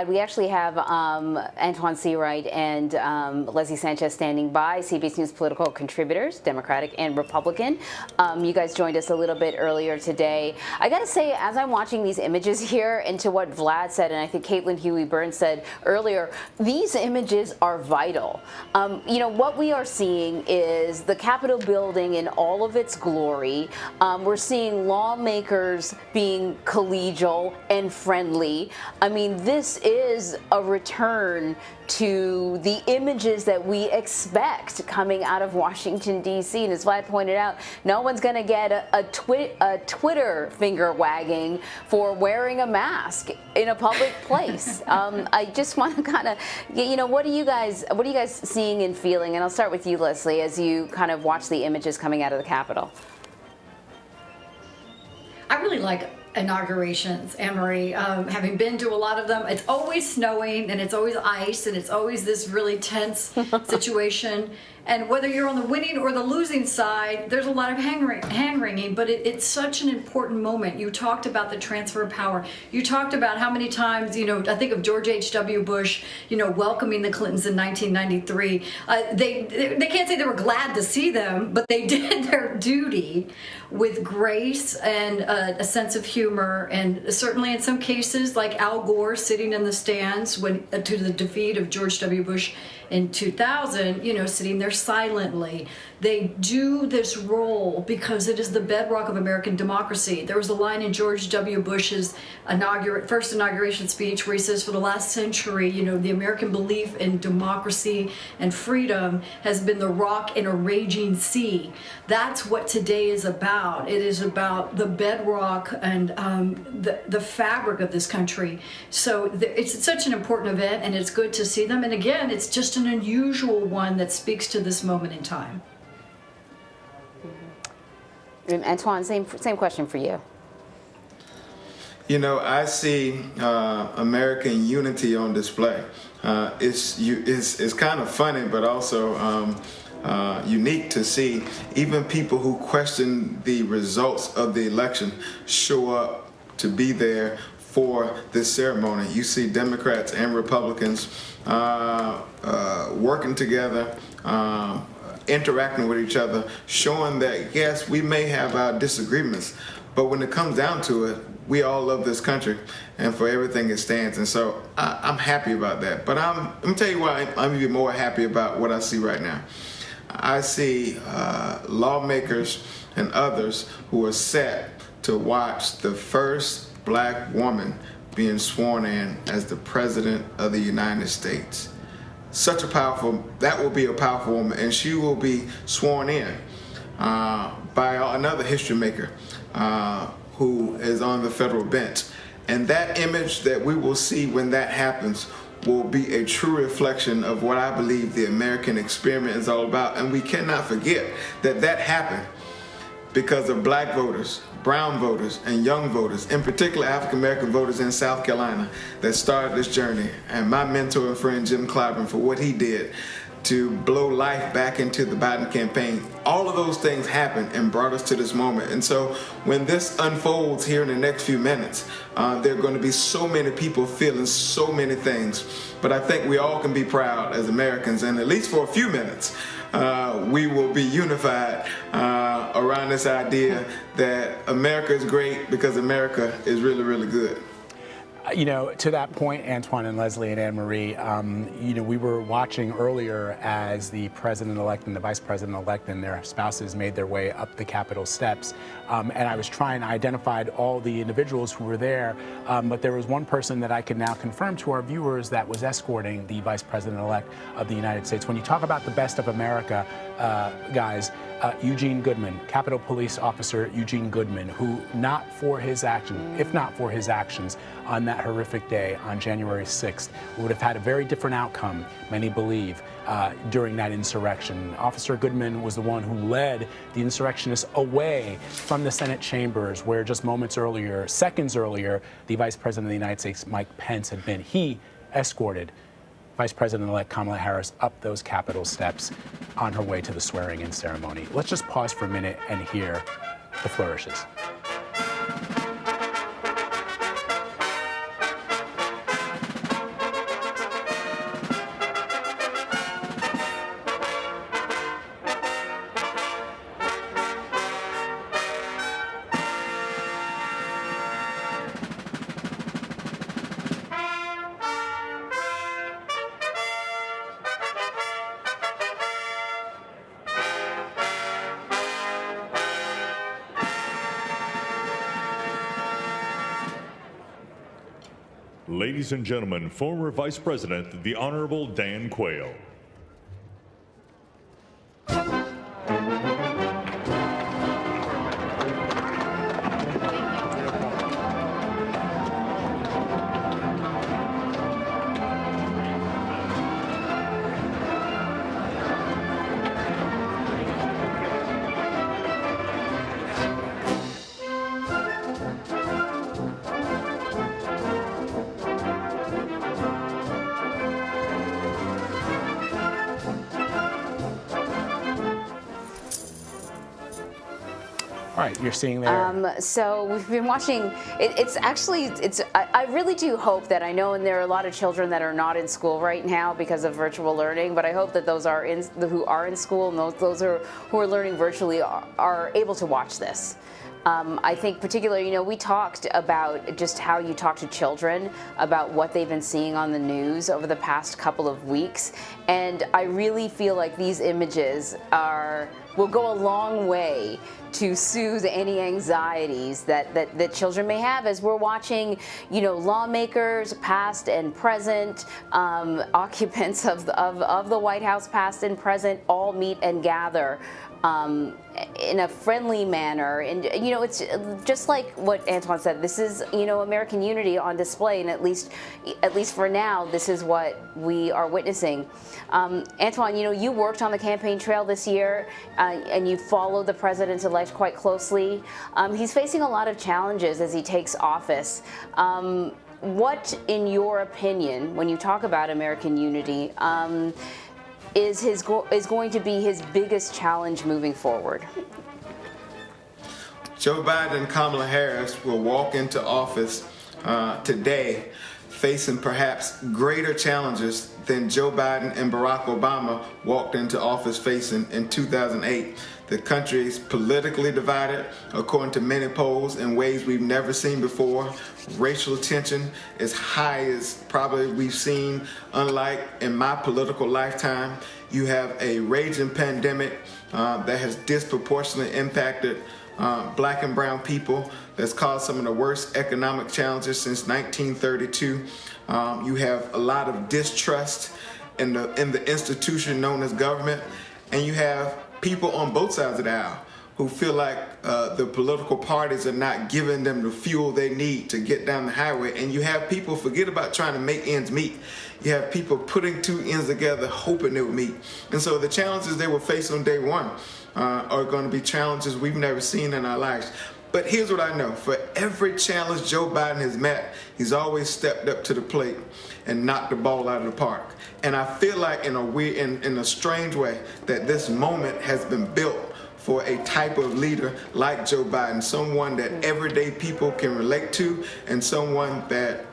We actually have Antjuan Seawright and Leslie Sanchez standing by, CBS News political contributors, Democratic and Republican. You guys joined us a little bit earlier today. I got to say, as I'm watching these images here, and to what Vlad said, and I think Caitlin Huey-Burns said earlier, these images are vital. You know, what we are seeing is the Capitol building in all of its glory. We're seeing lawmakers being collegial and friendly. I mean, this is a return to the images that we expect coming out of Washington, D.C. And as Vlad pointed out, no one's going to get a Twitter finger wagging for wearing a mask in a public place. I just want to kind of, you know, what are you guys seeing and feeling? And I'll start with you, Leslie, as you kind of watch the images coming out of the Capitol. I really like inaugurations, Anne-Marie. Having been to a lot of them, it's always snowing and it's always ice and it's always this really tense situation. And whether you're on the winning or the losing side, there's a lot of hand-wringing, but it's such an important moment. You talked about the transfer of power. You talked about how many times, you know, I think of George H.W. Bush, you know, welcoming the Clintons in 1993. They can't say they were glad to see them, but they did their duty with grace and a sense of humor, and certainly in some cases, like Al Gore sitting in the stands when to the defeat of George W. Bush in 2000, you know, sitting there silently. They do this role because it is the bedrock of American democracy. There was a line in George W. Bush's first inauguration speech where he says, for the last century, you know, the American belief in democracy and freedom has been the rock in a raging sea. That's what today is about. It is about the bedrock and the fabric of this country. So it's such an important event, and it's good to see them. And again, it's just an unusual one that speaks to this moment in time. And Antjuan, same question for you. You know, I see American unity on display. It's kind of funny, but also unique to see even people who question the results of the election show up to be there for this ceremony. You see Democrats and Republicans working together, interacting with each other, showing that, yes, we may have our disagreements, but when it comes down to it, we all love this country and for everything it stands. And so I'm happy about that. But I'm going to tell you why I'm even more happy about what I see right now. I see lawmakers and others who are set to watch the first black woman being sworn in as the President of the United States. That will be a powerful woman, and she will be sworn in by another history maker who is on the federal bench. And that image that we will see when that happens will be a true reflection of what I believe the American experiment is all about. And we cannot forget that that happened because of black voters, brown voters, and young voters, in particular African-American voters in South Carolina, that started this journey. And my mentor and friend Jim Clyburn for what he did to blow life back into the Biden campaign. All of those things happened and brought us to this moment. And so when this unfolds here in the next few minutes, there are going to be so many people feeling so many things. But I think we all can be proud as Americans, and at least for a few minutes, we will be unified around this idea that America is great because America is really, really good. You know, to that point, Antjuan and Leslie and Anne-Marie, you know, we were watching earlier as the president-elect and the vice president-elect and their spouses made their way up the Capitol steps. And I was I identified all the individuals who were there, but there was one person that I can now confirm to our viewers that was escorting the vice president-elect of the United States. When you talk about the best of America, guys, Eugene Goodman, Capitol Police Officer Eugene Goodman, who if not for his actions on that horrific day on January 6th, would have had a very different outcome, many believe, during that insurrection. Officer Goodman was the one who led the insurrectionists away from the Senate chambers where just moments earlier, seconds earlier, the Vice President of the United States, Mike Pence, had been. He escorted Vice President-elect Kamala Harris up those Capitol steps on her way to the swearing-in ceremony. Let's just pause for a minute and hear the flourishes. Ladies and gentlemen, former Vice President, the Honorable Dan Quayle. All right, you're seeing there. So we've been watching. I really do hope that, I know, and there are a lot of children that are not in school right now because of virtual learning. But I hope that those who are in school and those who are learning virtually are able to watch this. I think particularly, we talked about just how you talk to children about what they've been seeing on the news over the past couple of weeks, and I really feel like these images will go a long way to soothe any anxieties that children may have as we're watching, lawmakers, past and present, occupants of the White House, past and present, all meet and gather in a friendly manner. And, it's just like what Antjuan said, this is, American unity on display, and at least for now, this is what we are witnessing. Antjuan, you worked on the campaign trail this year, and you followed the president-elect quite closely. He's facing a lot of challenges as he takes office. What, in your opinion, when you talk about American unity, is going to be his biggest challenge moving forward? Joe Biden and Kamala Harris will walk into office today facing perhaps greater challenges than Joe Biden and Barack Obama walked into office facing in 2008. The country is politically divided, according to many polls, in ways we've never seen before. Racial tension is high as probably we've seen, unlike in my political lifetime. You have a raging pandemic that has disproportionately impacted black and brown people, that's caused some of the worst economic challenges since 1932. You have a lot of distrust in the institution known as government, and you have people on both sides of the aisle who feel like the political parties are not giving them the fuel they need to get down the highway. And you have people forget about trying to make ends meet. You have people putting two ends together hoping they would meet. And so the challenges they will face on day one are going to be challenges we've never seen in our lives. But here's what I know. For every challenge Joe Biden has met, he's always stepped up to the plate and knocked the ball out of the park. And I feel like in a strange way that this moment has been built for a type of leader like Joe Biden, someone that everyday people can relate to, and someone that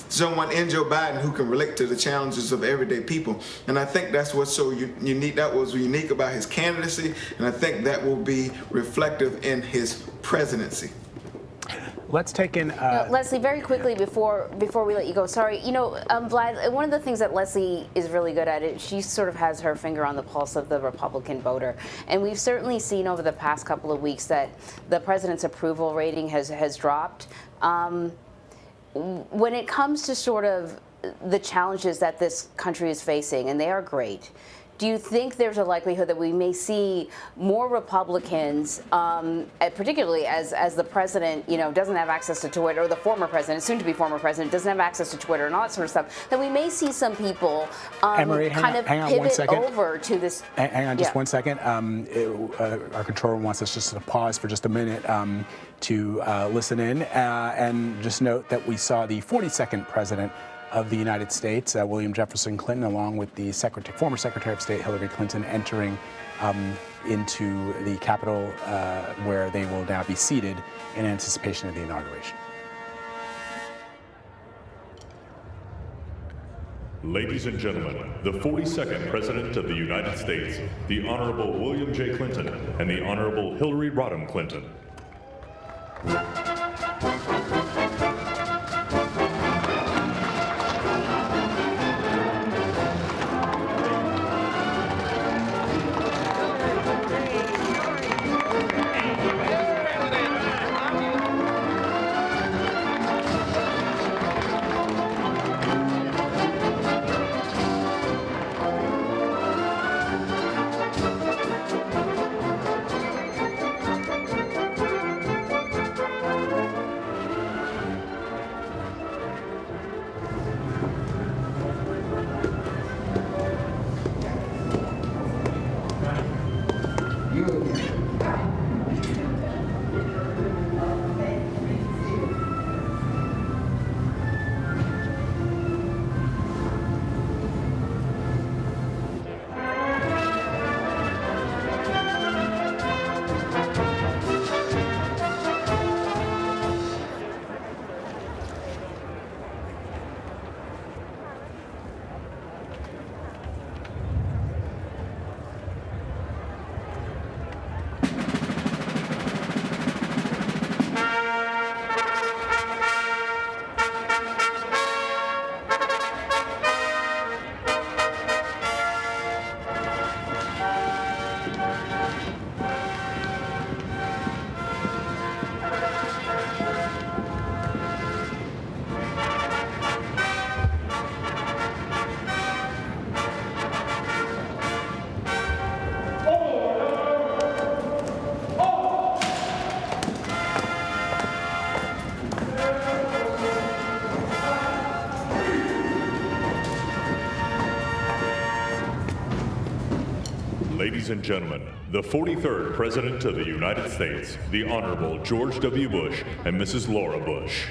someone in Joe Biden who can relate to the challenges of everyday people. And I think that's what's so unique. That was unique about his candidacy, and I think that will be reflective in his presidency. Let's take in Leslie, very quickly before we let you go. Sorry, Vlad, one of the things that Leslie is really good at, she sort of has her finger on the pulse of the Republican voter, and we've certainly seen over the past couple of weeks that the president's approval rating has dropped. When it comes to sort of the challenges that this country is facing, and they are great, do you think there's a likelihood that we may see more Republicans, particularly as the president, doesn't have access to Twitter, or the former president, soon to be former president, doesn't have access to Twitter and all that sort of stuff, that we may see some people Anne-Marie, pivot over to this? Hang on just 1 second. Our controller wants us just to pause for just a minute to listen in and just note that we saw the 42nd president of the United States, William Jefferson Clinton, along with the former Secretary of State Hillary Clinton, entering into the Capitol, where they will now be seated in anticipation of the inauguration. Ladies and gentlemen, the 42nd President of the United States, the Honorable William J. Clinton and the Honorable Hillary Rodham Clinton. Ladies and gentlemen, the 43rd President of the United States, the Honorable George W. Bush and Mrs. Laura Bush.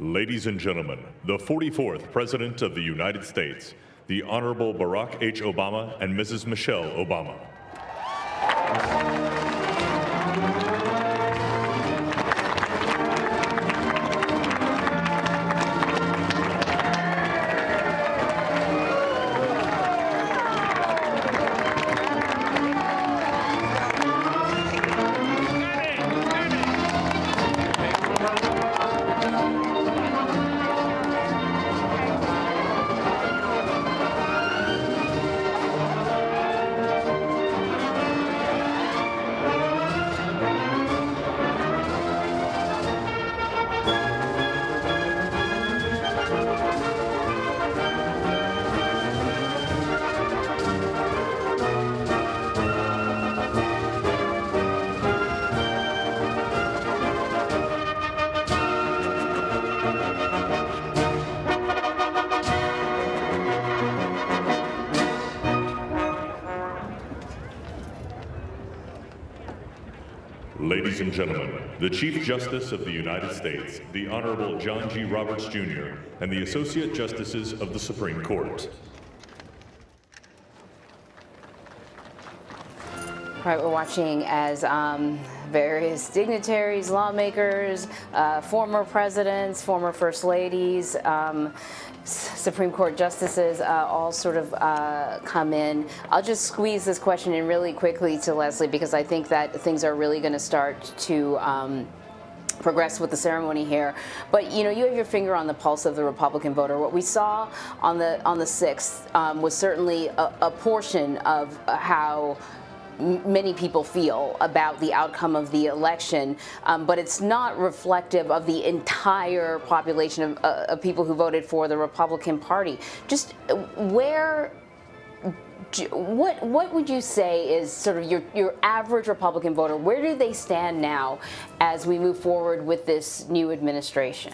Ladies and gentlemen, the 44th President of the United States, the Honorable Barack H. Obama and Mrs. Michelle Obama. Ladies and gentlemen, the Chief Justice of the United States, the Honorable John G. Roberts, Jr., and the Associate Justices of the Supreme Court. All right, we're watching as various dignitaries, lawmakers, former presidents, former first ladies, Supreme Court justices all sort of come in. I'll just squeeze this question in really quickly to Leslie, because I think that things are really going to start to progress with the ceremony here. But you know, you have your finger on the pulse of the Republican voter. What we saw on the 6th was certainly a portion of how many people feel about the outcome of the election, but it's not reflective of the entire population of people who voted for the Republican Party. Just what would you say is sort of your average Republican voter? Where do they stand now as we move forward with this new administration?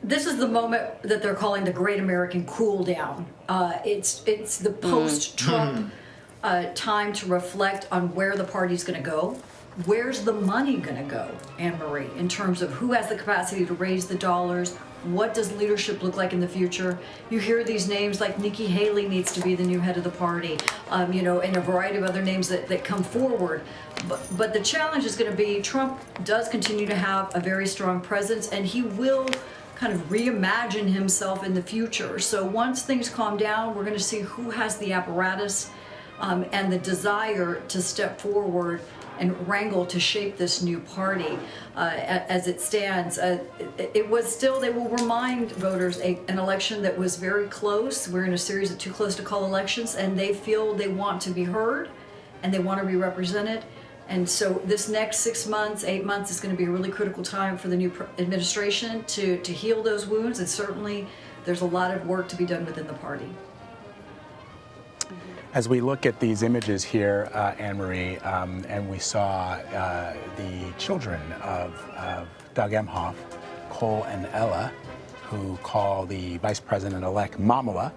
This is the moment that they're calling the Great American Cool Down. It's the post-Trump time to reflect on where the party's going to go. Where's the money going to go, Anne-Marie, in terms of who has the capacity to raise the dollars? What does leadership look like in the future? You hear these names like Nikki Haley needs to be the new head of the party, you know, and a variety of other names that come forward. But the challenge is going to be Trump does continue to have a very strong presence, and he will kind of reimagine himself in the future. So once things calm down, we're going to see who has the apparatus and the desire to step forward and wrangle to shape this new party as it stands. It was still, they will remind voters, an election that was very close. We're in a series of too close to call elections, and they feel they want to be heard and they want to be represented. And so this next 6 months, 8 months is going to be a really critical time for the new administration to heal those wounds. And certainly there's a lot of work to be done within the party. As we look at these images here, Anne-Marie, and we saw the children of Doug Emhoff, Cole and Ella, who call the Vice President-elect Mamala,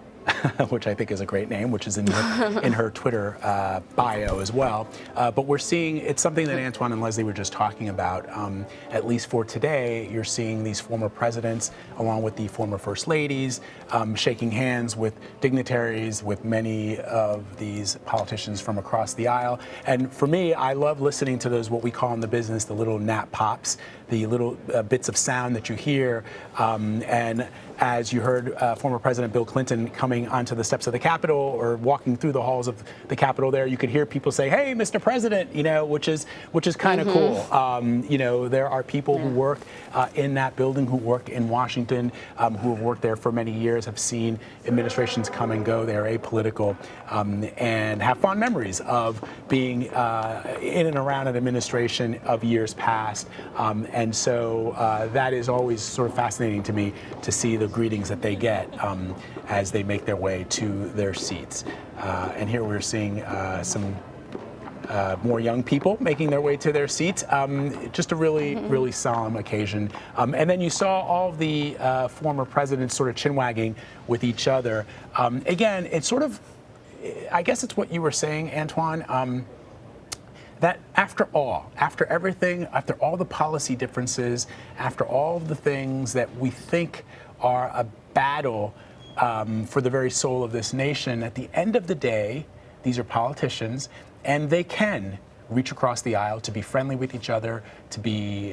which I think is a great name, which is in her Twitter bio as well. But we're seeing, it's something that Antjuan and Leslie were just talking about. At least for today, you're seeing these former presidents, along with the former first ladies, shaking hands with dignitaries, with many of these politicians from across the aisle. And for me, I love listening to those, what we call in the business, the little nap pops, the little bits of sound that you hear. And as you heard former President Bill Clinton coming onto the steps of the Capitol or walking through the halls of the Capitol there, you could hear people say, "Hey, Mr. President," you know, which is kind of cool. You know, there are people who work in that building, who work in Washington, who have worked there for many years, have seen administrations come and go. They're apolitical and have fond memories of being in and around an administration of years past. And so that is always sort of fascinating to me to see the greetings that they get as they make their way to their seats. And here we're seeing some more young people making their way to their seats. Just a really solemn occasion. And then you saw all of the former presidents sort of chin-wagging with each other. Again, it's sort of, I guess it's what you were saying, Antjuan, that after everything, after all the policy differences, after all of the things that we think are a battle for the very soul of this nation, at the end of the day, these are politicians, and they can reach across the aisle to be friendly with each other, to be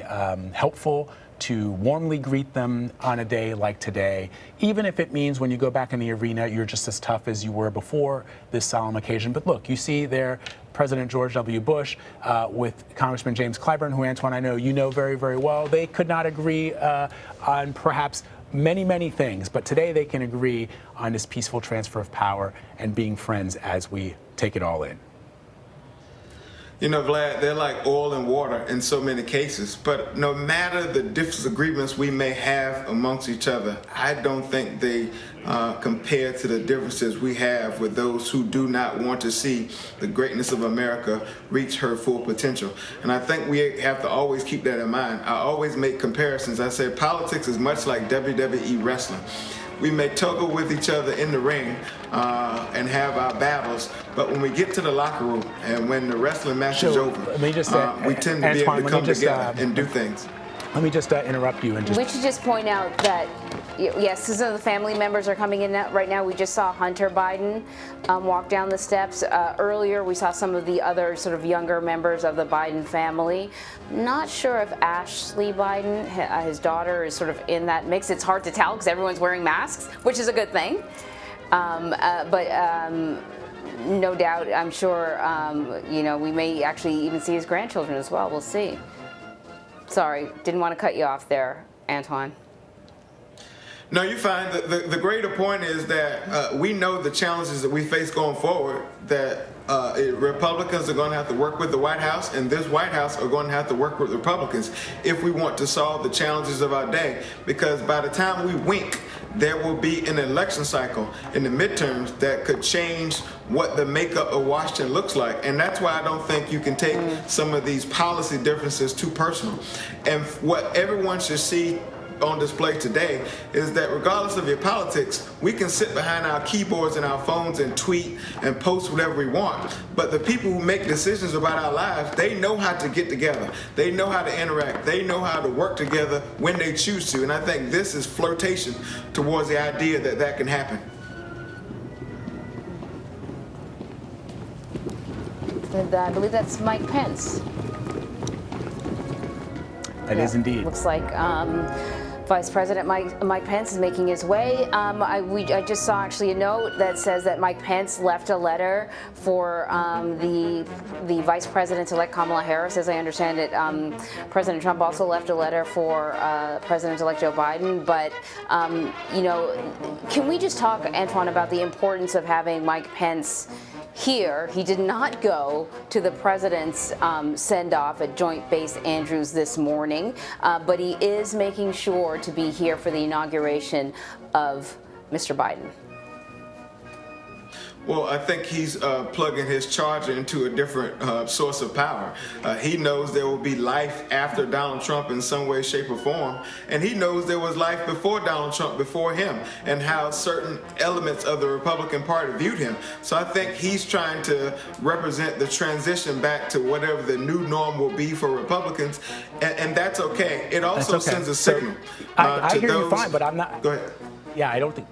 helpful, to warmly greet them on a day like today, even if it means when you go back in the arena, you're just as tough as you were before this solemn occasion. But look, you see there President George W. Bush with Congressman James Clyburn, who, Antjuan, I know you know very, very well. They could not agree on perhaps many things, but today they can agree on this peaceful transfer of power and being friends as we take it all in. You know, Vlad, they're like oil and water in so many cases, but no matter the disagreements we may have amongst each other, I don't think they compare to the differences we have with those who do not want to see the greatness of America reach her full potential. And I think we have to always keep that in mind. I always make comparisons. I say politics is much like WWE wrestling. We may tuggle with each other in the ring and have our battles, but when we get to the locker room and when the wrestling match is over, we tend to be able to come together and do things. Let me just interrupt you and just... We should just point out that, yes, some of the family members are coming in right now. We just saw Hunter Biden walk down the steps. Earlier, we saw some of the other sort of younger members of the Biden family. Not sure if Ashley Biden, his daughter, is sort of in that mix. It's hard to tell because everyone's wearing masks, which is a good thing. But no doubt, I'm sure, you know, we may actually even see his grandchildren as well. We'll see. Sorry, didn't want to cut you off there, Antjuan. No, you're fine. The greater point is that we know the challenges that we face going forward, that Republicans are going to have to work with the White House, and this White House are going to have to work with Republicans if we want to solve the challenges of our day. Because by the time we wink, there will be an election cycle in the midterms that could change what the makeup of Washington looks like. And that's why I don't think you can take some of these policy differences too personal. And what everyone should see on display today is that regardless of your politics, we can sit behind our keyboards and our phones and tweet and post whatever we want. But the people who make decisions about our lives, they know how to get together. They know how to interact. They know how to work together when they choose to. And I think this is flirtation towards the idea that that can happen. And I believe that's Mike Pence. That is indeed. Looks like Vice President Mike Pence is making his way. I just saw actually a note that says that Mike Pence left a letter for the Vice President-elect Kamala Harris. As I understand it, President Trump also left a letter for President-elect Joe Biden. But, you know, can we just talk, Antjuan, about the importance of having Mike Pence here? He did not go to the president's send-off at Joint Base Andrews this morning, but he is making sure to be here for the inauguration of Mr. Biden. Well, I think he's plugging his charger into a different source of power. He knows there will be life after Donald Trump in some way, shape, or form. And he knows there was life before Donald Trump, before him, and how certain elements of the Republican Party viewed him. So I think he's trying to represent the transition back to whatever the new norm will be for Republicans. And that's okay. It also sends a signal I to hear those. you fine, but I'm not. Go ahead. Yeah, I don't think.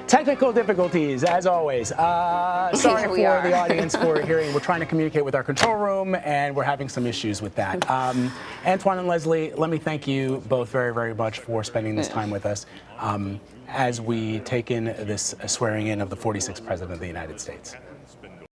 Technical difficulties, as always. Sorry for the audience for hearing. We're trying to communicate with our control room, and we're having some issues with that. Antjuan and Leslie, let me thank you both very, very much for spending this time with us as we take in this swearing in of the 46th President of the United States.